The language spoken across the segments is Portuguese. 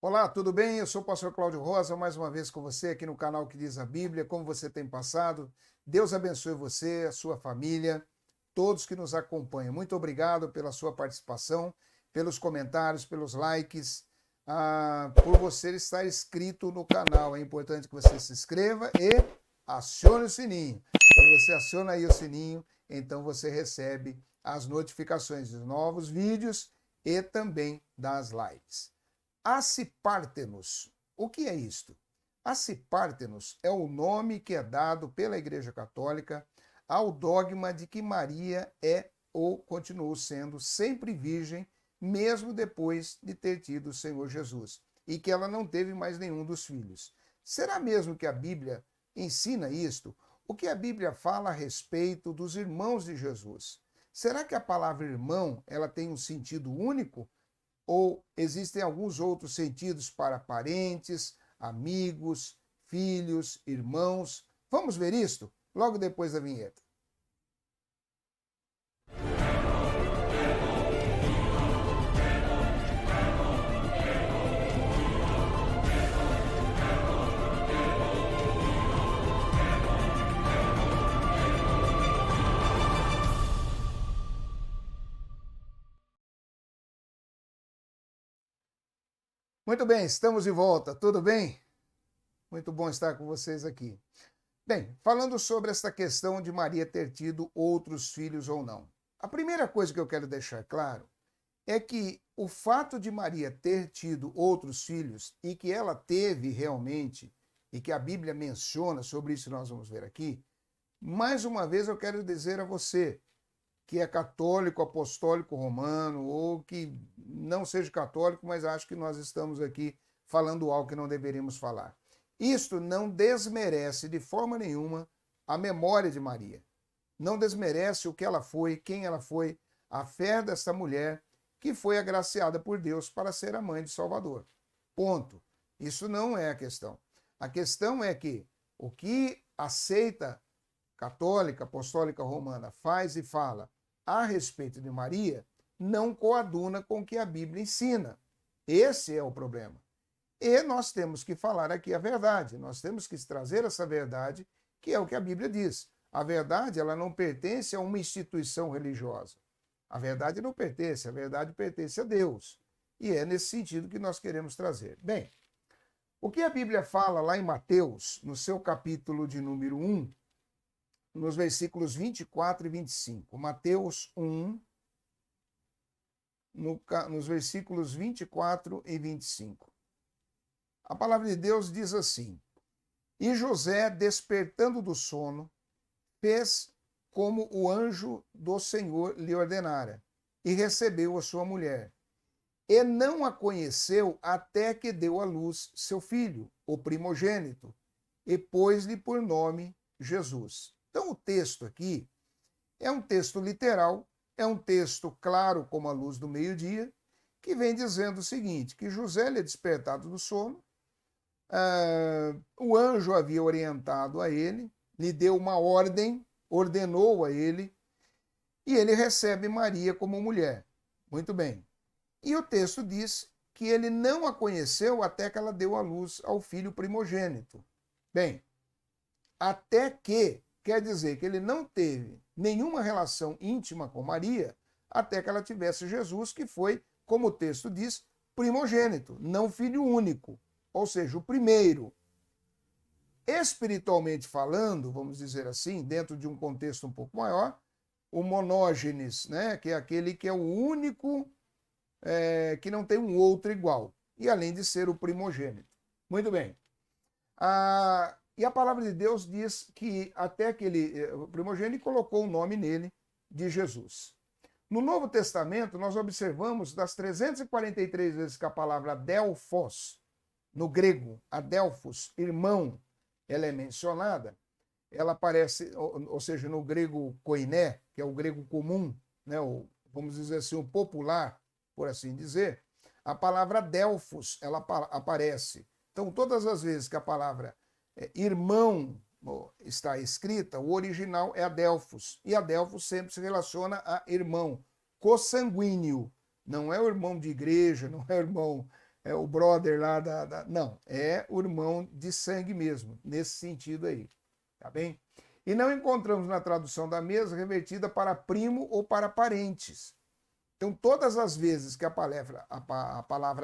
Olá, tudo bem? Eu sou o pastor Cláudio Rosa, mais uma vez com você aqui no canal que diz a Bíblia. Como você tem passado? Deus abençoe você, a sua família, todos que nos acompanham. Muito obrigado pela sua participação, pelos comentários, pelos likes, por você estar inscrito no canal. É importante que você se inscreva e acione o sininho. Quando você aciona aí o sininho, então você recebe as notificações dos novos vídeos e também das lives. Acipártenos. O que é isto? Acipártenos é o nome que é dado pela Igreja Católica ao dogma de que Maria é ou continuou sendo sempre virgem, mesmo depois de ter tido o Senhor Jesus, e que ela não teve mais nenhum dos filhos. Será mesmo que a Bíblia ensina isto? O que a Bíblia fala a respeito dos irmãos de Jesus? Será que a palavra irmão ela tem um sentido único? Ou existem alguns outros sentidos para parentes, amigos, filhos, irmãos? Vamos ver isto logo depois da vinheta. Muito bem, estamos de volta, tudo bem? Muito bom estar com vocês aqui. Bem, falando sobre essa questão de Maria ter tido outros filhos ou não. A primeira coisa que eu quero deixar claro é que o fato de Maria ter tido outros filhos e que ela teve realmente, e que a Bíblia menciona, sobre isso nós vamos ver aqui, mais uma vez eu quero dizer a você que é católico, apostólico romano, ou que não seja católico, mas acho que nós estamos aqui falando algo que não deveríamos falar. Isto não desmerece de forma nenhuma a memória de Maria. Não desmerece o que ela foi, quem ela foi, a fé dessa mulher que foi agraciada por Deus para ser a mãe de Salvador. Ponto. Isso não é a questão. A questão é que o que a seita católica, apostólica romana faz e fala a respeito de Maria não coaduna com o que a Bíblia ensina. Esse é o problema. E nós temos que falar aqui a verdade, nós temos que trazer essa verdade, que é o que a Bíblia diz. A verdade, ela não pertence a uma instituição religiosa. A verdade não pertence, a verdade pertence a Deus. E é nesse sentido que nós queremos trazer. Bem, o que a Bíblia fala lá em Mateus, no seu capítulo de número 1, nos versículos 24 e 25. Mateus 1, nos versículos 24 e 25. A palavra de Deus diz assim: E José, despertando do sono, fez como o anjo do Senhor lhe ordenara, e recebeu a sua mulher. E não a conheceu até que deu à luz seu filho, o primogênito, e pôs-lhe por nome Jesus. Então, o texto aqui é um texto literal, é um texto claro como a luz do meio-dia, que vem dizendo o seguinte, que José lhe é despertado do sono, o anjo havia orientado a ele, lhe deu uma ordem, ordenou a ele, e ele recebe Maria como mulher. Muito bem. E o texto diz que ele não a conheceu até que ela deu à luz ao filho primogênito. Bem, até que quer dizer que ele não teve nenhuma relação íntima com Maria até que ela tivesse Jesus, que foi, como o texto diz, primogênito, não filho único, ou seja, o primeiro. Espiritualmente falando, vamos dizer assim, dentro de um contexto um pouco maior, o monógenes, né, que é aquele que é o único, que não tem um outro igual, e além de ser o primogênito. Muito bem. E a palavra de Deus diz que até que ele, o primogênito, colocou o nome nele de Jesus. No Novo Testamento, nós observamos das 343 vezes que a palavra adelphos, no grego, adelphos, irmão, ela é mencionada, ela aparece, ou seja, no grego koiné, que é o grego comum, né, ou, vamos dizer assim, o popular, por assim dizer, a palavra adelphos, ela aparece. Então, todas as vezes que a palavra irmão está escrita, o original é adelphos. E adelphos sempre se relaciona a irmão, consanguíneo. Não é o irmão de igreja, não é o irmão é o brother lá Não, é o irmão de sangue mesmo, nesse sentido aí, tá bem? E não encontramos na tradução da mesa revertida para primo ou para parentes. Então, todas as vezes que a palavra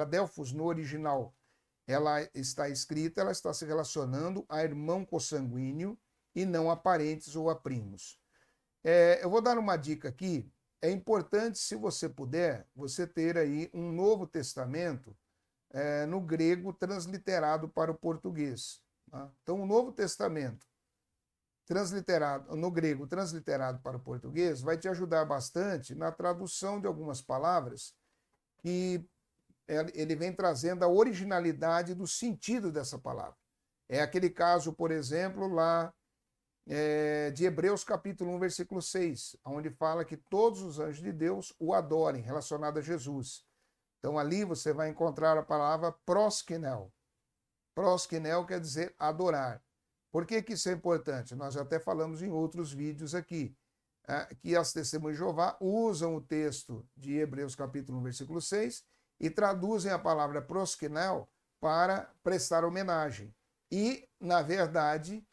adelphos no original ela está escrita, ela está se relacionando a irmão consanguíneo e não a parentes ou a primos. Eu vou dar uma dica aqui. É importante, se você puder, você ter aí um Novo Testamento no grego transliterado para o português. Tá? Então, o Novo Testamento transliterado no grego transliterado para o português vai te ajudar bastante na tradução de algumas palavras que ele vem trazendo a originalidade do sentido dessa palavra. É aquele caso, por exemplo, lá de Hebreus capítulo 1, versículo 6, onde fala que todos os anjos de Deus o adorem, relacionado a Jesus. Então ali você vai encontrar a palavra proskenel. Proskenel quer dizer adorar. Por que isso é importante? Nós já até falamos em outros vídeos aqui, que as testemunhas de Jeová usam o texto de Hebreus capítulo 1, versículo 6 e traduzem a palavra proskenel para prestar homenagem. E, na verdade,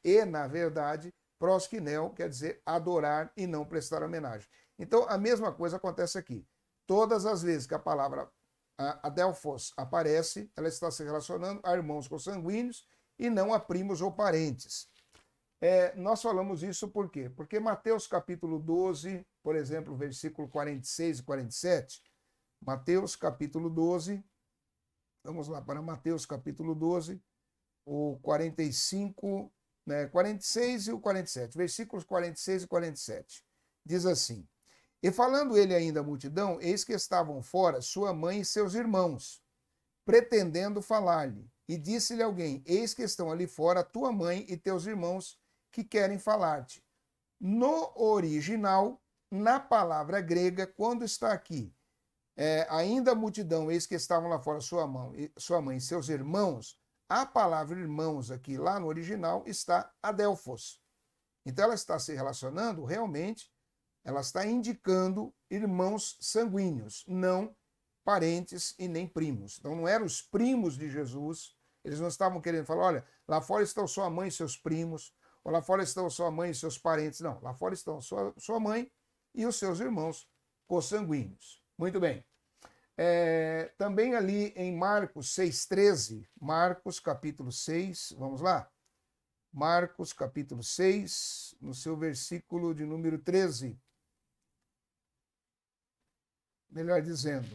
proskinel quer dizer adorar e não prestar homenagem. Então, a mesma coisa acontece aqui. Todas as vezes que a palavra adelphos aparece, ela está se relacionando a irmãos consanguíneos e não a primos ou parentes. Nós falamos isso por quê? Porque Mateus capítulo 12, por exemplo, versículo 46 e 47, Mateus capítulo 12, vamos lá para Mateus capítulo 12, o 45, 46 e o 47, versículos 46 e 47. Diz assim: E falando ele ainda à multidão, eis que estavam fora sua mãe e seus irmãos, pretendendo falar-lhe. E disse-lhe alguém: Eis que estão ali fora tua mãe e teus irmãos que querem falar-te. No original, na palavra grega, quando está aqui, ainda a multidão, eis que estavam lá fora sua mãe e seus irmãos, a palavra irmãos aqui, lá no original, está adelphos. Então ela está se relacionando realmente, ela está indicando irmãos sanguíneos, não parentes e nem primos. Então não eram os primos de Jesus, eles não estavam querendo falar, olha, lá fora estão sua mãe e seus primos, ou lá fora estão sua mãe e seus parentes. Não, lá fora estão sua mãe e os seus irmãos consanguíneos. Muito bem. Também ali em Marcos 6,13, Marcos capítulo 6, vamos lá? Marcos capítulo 6, no seu versículo de número 13. Melhor dizendo,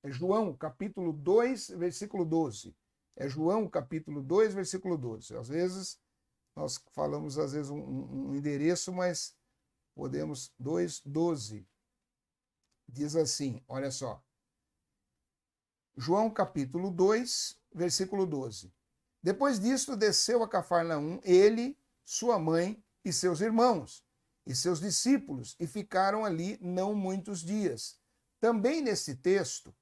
João capítulo 2, versículo 12. É João capítulo 2, versículo 12. Às vezes, nós falamos um endereço, mas podemos 2:12. Diz assim, olha só. João capítulo 2, versículo 12. Depois disto, desceu a Cafarnaum, ele, sua mãe e seus irmãos, e seus discípulos, e ficaram ali não muitos dias. Também nesse texto,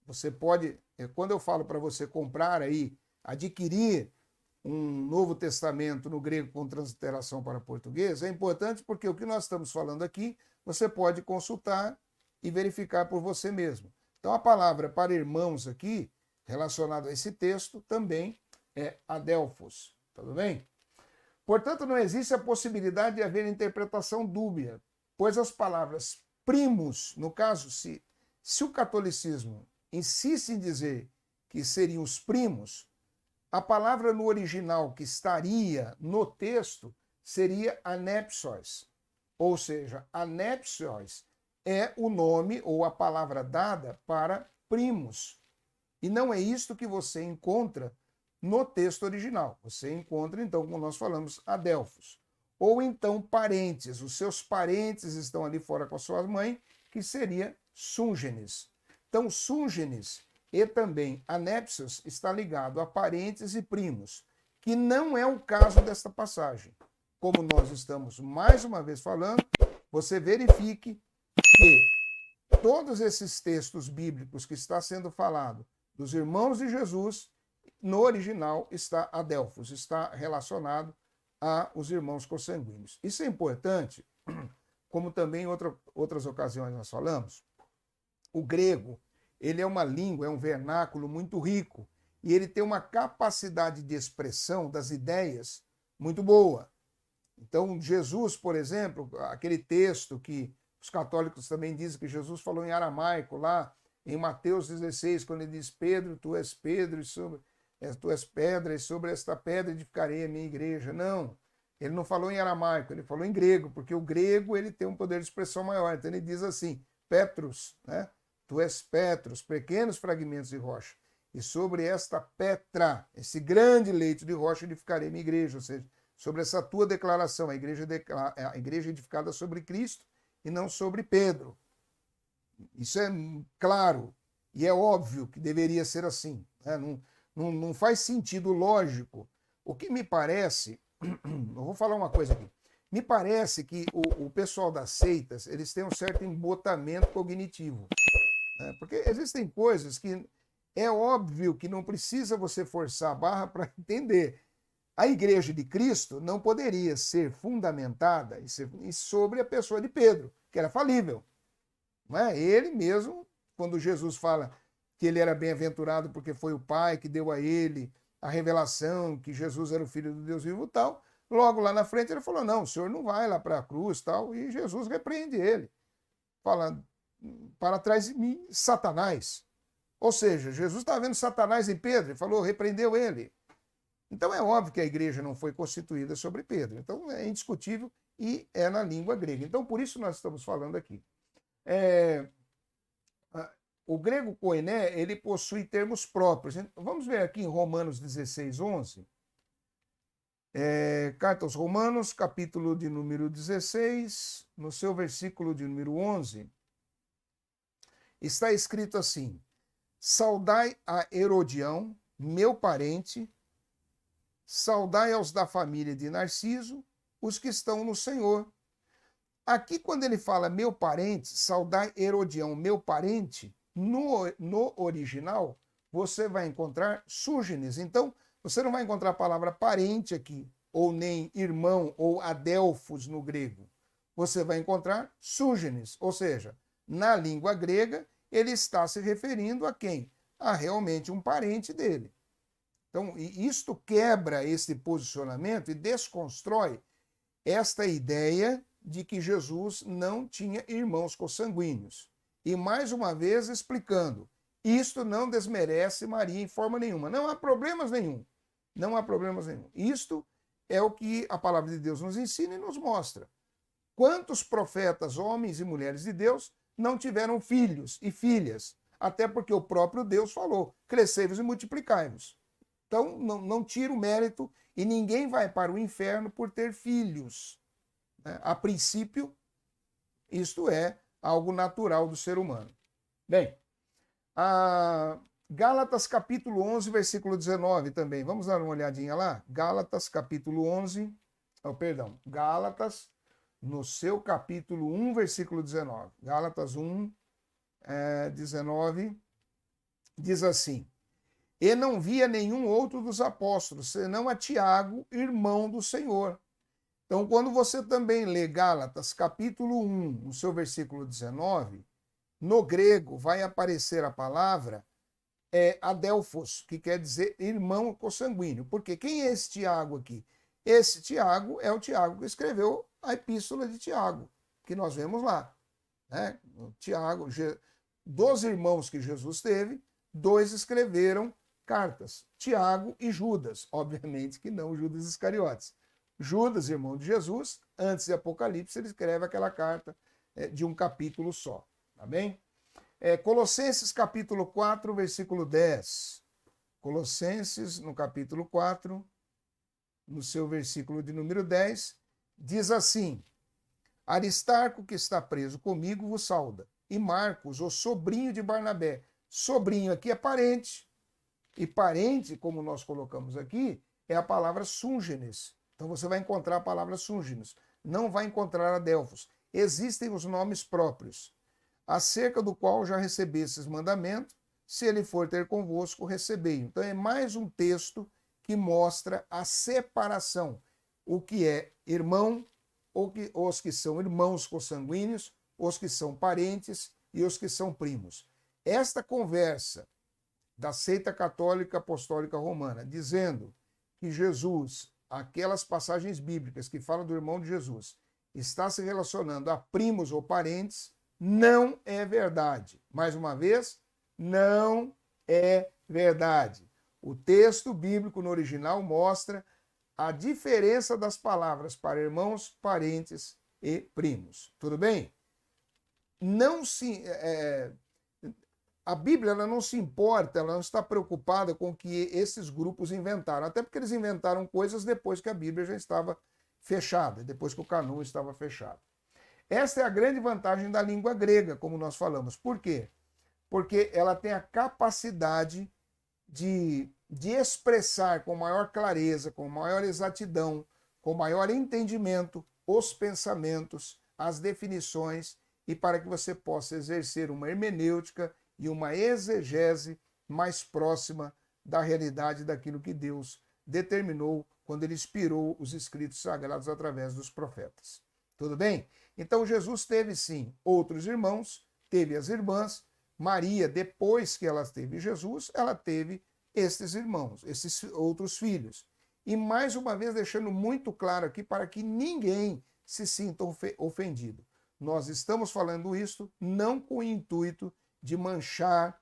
você pode, quando eu falo para você comprar aí, adquirir um Novo Testamento no grego com transliteração para português, é importante porque o que nós estamos falando aqui, você pode consultar e verificar por você mesmo. Então, a palavra para irmãos aqui, relacionada a esse texto, também é adelphos. Tudo bem? Portanto, não existe a possibilidade de haver interpretação dúbia, pois as palavras primos, no caso, se o catolicismo insiste em dizer que seriam os primos, a palavra no original que estaria no texto seria anepsoi, ou seja, anepsoi é o nome ou a palavra dada para primos. E não é isto que você encontra no texto original. Você encontra, então, como nós falamos, adelphos. Ou então parentes. Os seus parentes estão ali fora com a sua mãe, que seria súngenes. Então, súngenes e também anepsios está ligado a parentes e primos, que não é o caso desta passagem. Como nós estamos mais uma vez falando, você verifique que todos esses textos bíblicos que está sendo falado dos irmãos de Jesus, no original está adelphos, está relacionado aos irmãos consanguíneos. Isso é importante, como também em outras ocasiões nós falamos, o grego, ele é uma língua, é um vernáculo muito rico, e ele tem uma capacidade de expressão das ideias muito boa. Então, Jesus, por exemplo, aquele texto que os católicos também dizem que Jesus falou em aramaico lá, em Mateus 16, quando ele diz: Pedro, tu és Pedro, tu és pedra, e sobre esta pedra edificarei a minha igreja. Não, ele não falou em aramaico, ele falou em grego, porque o grego ele tem um poder de expressão maior. Então ele diz assim: Petrus, né? Tu és Petrus, pequenos fragmentos de rocha, e sobre esta pedra, esse grande leito de rocha, edificarei minha igreja. Ou seja, sobre essa tua declaração, a igreja edificada sobre Cristo e não sobre Pedro. Isso é claro e é óbvio que deveria ser assim. Né? Não faz sentido lógico. O que me parece, eu vou falar uma coisa aqui, me parece que o pessoal das seitas, eles têm um certo embotamento cognitivo. Né? Porque existem coisas que é óbvio que não precisa você forçar a barra para entender. A igreja de Cristo não poderia ser fundamentada sobre a pessoa de Pedro, que era falível. Não é? Ele mesmo, quando Jesus fala que ele era bem-aventurado porque foi o Pai que deu a ele a revelação que Jesus era o Filho do Deus vivo e tal, logo lá na frente ele falou: não, o senhor não vai lá para a cruz tal, e Jesus repreende ele, falando: para trás de mim, Satanás. Ou seja, Jesus estava vendo Satanás em Pedro e falou, repreendeu ele. Então é óbvio que a igreja não foi constituída sobre Pedro. Então é indiscutível e é na língua grega. Então por isso nós estamos falando aqui. O grego koiné, ele possui termos próprios. Vamos ver aqui em Romanos 16, 11. Carta aos Romanos, capítulo de número 16, no seu versículo de número 11, está escrito assim: saudai a Herodião, meu parente, saudai aos da família de Narciso, os que estão no Senhor. Aqui, quando ele fala meu parente, saudai Herodião, meu parente, no original, você vai encontrar súgenes. Então, você não vai encontrar a palavra parente aqui, ou nem irmão, ou adelfos no grego. Você vai encontrar súgenes, ou seja, na língua grega, ele está se referindo a quem? A realmente um parente dele. Então, isto quebra esse posicionamento e desconstrói esta ideia de que Jesus não tinha irmãos consanguíneos. E mais uma vez explicando, isto não desmerece Maria em forma nenhuma. Não há problemas nenhum. Não há problemas nenhum. Isto é o que a palavra de Deus nos ensina e nos mostra. Quantos profetas, homens e mulheres de Deus, não tiveram filhos e filhas? Até porque o próprio Deus falou, crescei-vos e multiplicai-vos. Então, não tira o mérito e ninguém vai para o inferno por ter filhos. A princípio, isto é algo natural do ser humano. Bem, Gálatas capítulo 11, versículo 19 também. Vamos dar uma olhadinha lá? Gálatas capítulo 11, Gálatas no seu capítulo 1, versículo 19. Gálatas 1, 19, diz assim: e não via nenhum outro dos apóstolos, senão a Tiago, irmão do Senhor. Então, quando você também lê Gálatas, capítulo 1, no seu versículo 19, no grego vai aparecer a palavra adelphos, que quer dizer irmão consanguíneo. Porque quem é esse Tiago aqui? Esse Tiago é o Tiago que escreveu a epístola de Tiago, que nós vemos lá. Né? Tiago, dos irmãos que Jesus teve, 2 escreveram cartas, Tiago e Judas. Obviamente que não Judas Iscariotes. Judas, irmão de Jesus, antes de Apocalipse, ele escreve aquela carta de um capítulo só. Tá bem? Colossenses capítulo 4, versículo 10. Colossenses, no capítulo 4, no seu versículo de número 10, diz assim: Aristarco, que está preso comigo, vos sauda. E Marcos, o sobrinho de Barnabé. Sobrinho aqui é parente. E parente, como nós colocamos aqui, é a palavra súngenes. Então você vai encontrar a palavra súngenes. Não vai encontrar adelfos. Existem os nomes próprios, acerca do qual já recebestes mandamento, se ele for ter convosco, recebei. Então é mais um texto que mostra a separação. O que é irmão, os que são irmãos consanguíneos, os que são parentes e os que são primos. esta conversa da seita católica apostólica romana, dizendo que Jesus, aquelas passagens bíblicas que falam do irmão de Jesus, está se relacionando a primos ou parentes, não é verdade. Mais uma vez, não é verdade. O texto bíblico no original mostra a diferença das palavras para irmãos, parentes e primos. Tudo bem? Não se... A Bíblia ela não se importa, ela não está preocupada com o que esses grupos inventaram, até porque eles inventaram coisas depois que a Bíblia já estava fechada, depois que o cânon estava fechado. Esta é a grande vantagem da língua grega, como nós falamos. Por quê? Porque ela tem a capacidade de expressar com maior clareza, com maior exatidão, com maior entendimento os pensamentos, as definições, e para que você possa exercer uma hermenêutica e uma exegese mais próxima da realidade daquilo que Deus determinou quando ele inspirou os escritos sagrados através dos profetas. Tudo bem? Então Jesus teve sim outros irmãos, teve as irmãs. Maria, depois que ela teve Jesus, ela teve estes irmãos, esses outros filhos. E mais uma vez deixando muito claro aqui para que ninguém se sinta ofendido. Nós estamos falando isso não com o intuito de manchar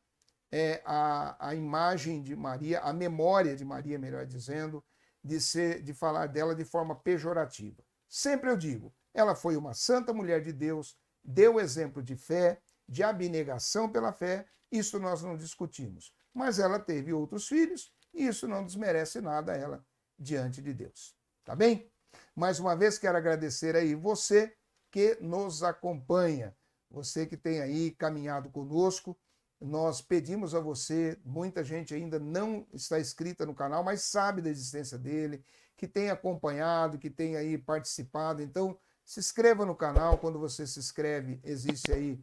a imagem de Maria, a memória de Maria, melhor dizendo, de falar dela de forma pejorativa. Sempre eu digo, ela foi uma santa mulher de Deus, deu exemplo de fé, de abnegação pela fé, isso nós não discutimos. Mas ela teve outros filhos e isso não desmerece nada a ela diante de Deus. Tá bem? Mais uma vez quero agradecer aí você que nos acompanha, você que tem aí caminhado conosco. Nós pedimos a você, muita gente ainda não está inscrita no canal, mas sabe da existência dele, que tem acompanhado, que tem aí participado. Então, se inscreva no canal. Quando você se inscreve, existe aí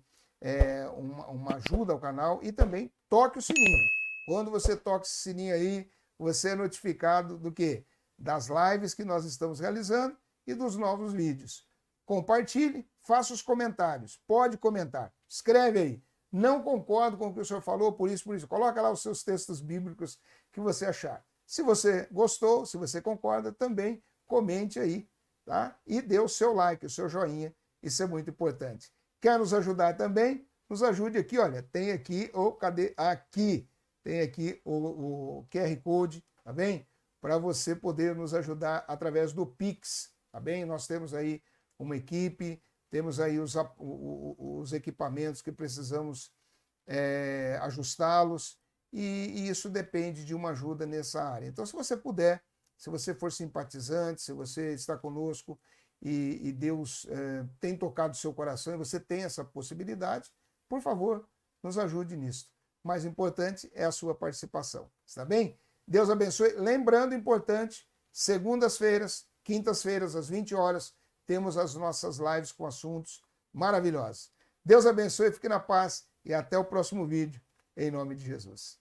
uma ajuda ao canal, e também toque o sininho. Quando você toca esse sininho aí, você é notificado do quê? Das lives que nós estamos realizando e dos novos vídeos. Compartilhe, faça os comentários, pode comentar, escreve aí. Não concordo com o que o senhor falou, por isso. Coloca lá os seus textos bíblicos que você achar. Se você gostou, se você concorda, também comente aí, tá? E dê o seu like, o seu joinha, isso é muito importante. Quer nos ajudar também? Nos ajude aqui, olha, tem aqui, cadê? Aqui, tem aqui o QR Code, tá bem? Para você poder nos ajudar através do Pix, tá bem? Nós temos aí uma equipe, temos aí os equipamentos que precisamos ajustá-los, e isso depende de uma ajuda nessa área. Então, se você puder, se você for simpatizante, se você está conosco e Deus tem tocado o seu coração e você tem essa possibilidade, por favor, nos ajude nisso. O mais importante é a sua participação, está bem? Deus abençoe. Lembrando, importante, segundas-feiras, quintas-feiras, às 20 horas, temos as nossas lives com assuntos maravilhosos. Deus abençoe, fique na paz e até o próximo vídeo, em nome de Jesus.